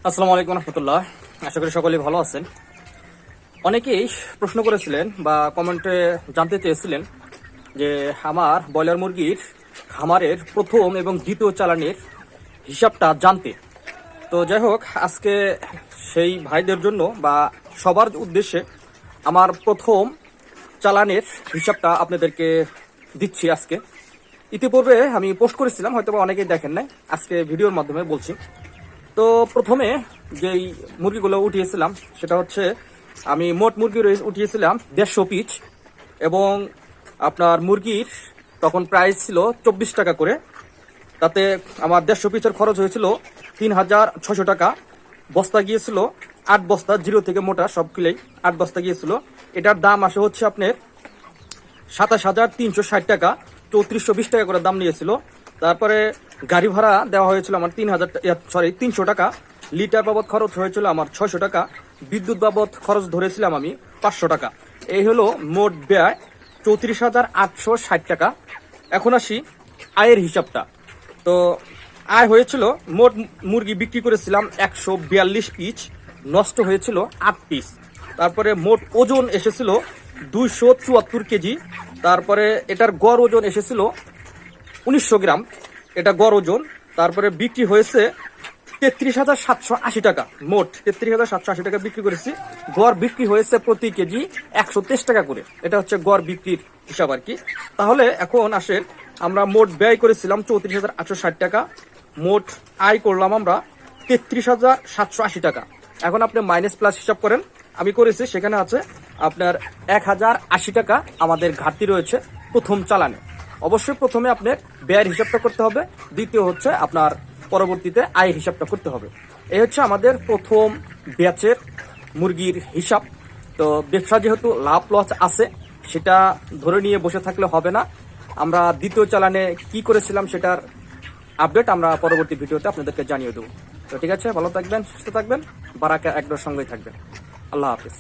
আসসালামু আলাইকুম রহমতুল্লাহ। আশা করি সকলেই ভালো আছেন। অনেকেই প্রশ্ন করেছিলেন বা কমেন্টে জানতে চেয়েছিলেন যে আমার ব্রয়লার মুরগির খামারের প্রথম এবং দ্বিতীয় চালানের হিসাবটা জানতে। তো যাই হোক, আজকে সেই ভাইদের জন্য বা সবার উদ্দেশ্যে আমার প্রথম চালানের হিসাবটা আপনাদেরকে দিচ্ছি আজকে। ইতিপূর্বে আমি পোস্ট করেছিলাম, হয়তো বা অনেকেই দেখেন নাই, আজকে ভিডিওর মাধ্যমে বলছি। তো প্রথমে যেই মুরগিগুলো উঠিয়েছিলাম সেটা হচ্ছে আমি মোট মুরগি উঠিয়েছিলাম 150 পিস, এবং আপনার মুরগির তখন প্রাইস ছিল 24 টাকা করে। তাতে আমার 150 পিসের খরচ হয়েছিল 3600 টাকা। বস্তা গিয়েছিল 8 বস্তা, জিরো থেকে মোটা সব কিলেই 8 বস্তা গিয়েছিল। এটার দাম আসে হচ্ছে আপনার 27,360 টাকা, 3420 টাকা করে দাম নিয়েছিল। তারপরে গাড়ি ভাড়া দেওয়া হয়েছিল আমার 300 টাকা। লিটার বাবদ খরচ হয়েছিল আমার 600 টাকা। বিদ্যুৎ বাবদ খরচ ধরেছিলাম আমি 500 টাকা। এই হলো মোট ব্যয় 34,860 টাকা। এখন আসি আয়ের হিসাবটা। তো আয় হয়েছিল, মোট মুরগি বিক্রি করেছিলাম 142 পিস, নষ্ট হয়েছিল 8 পিস। তারপরে মোট ওজন এসেছিল 274 কেজি। তারপরে এটার গড় ওজন এসেছিল 1900 গ্রাম, এটা গড় ওজন। তারপরে বিক্রি হয়েছে 33,780 টাকা, মোট 33,780 টাকা বিক্রি করেছি। গড় বিক্রি হয়েছে প্রতি কেজি 123 টাকা করে, এটা হচ্ছে গড় বিক্রির হিসাব আর কি। তাহলে এখন আসেন, আমরা মোট ব্যয় করেছিলাম 34,860 টাকা, মোট আয় করলাম আমরা 33,780 টাকা। এখন আপনি মাইনাস প্লাস হিসাব করেন, আমি করেছি, সেখানে আছে আপনার 1,080 টাকা আমাদের ঘাটতি রয়েছে প্রথম চালানে। অবশ্যই প্রথমে আপনার ব্যয়ের হিসাবটা করতে হবে, দ্বিতীয় হচ্ছে আপনার পরবর্তীতে আয়ের হিসাবটা করতে হবে। এই হচ্ছে আমাদের প্রথম ব্যাচের মুরগির হিসাব। তো ব্যবসা যেহেতু লাভ লস আছে, সেটা ধরে নিয়ে বসে থাকলে হবে না। আমরা দ্বিতীয় চালানে কি করেছিলাম সেটার আপডেট আমরা পরবর্তী ভিডিওতে আপনাদেরকে জানিয়ে দেবো। তো ঠিক আছে, ভালো থাকবেন, সুস্থ থাকবেন, বারাকা একদম সঙ্গেই থাকবেন। আল্লাহ হাফিজ।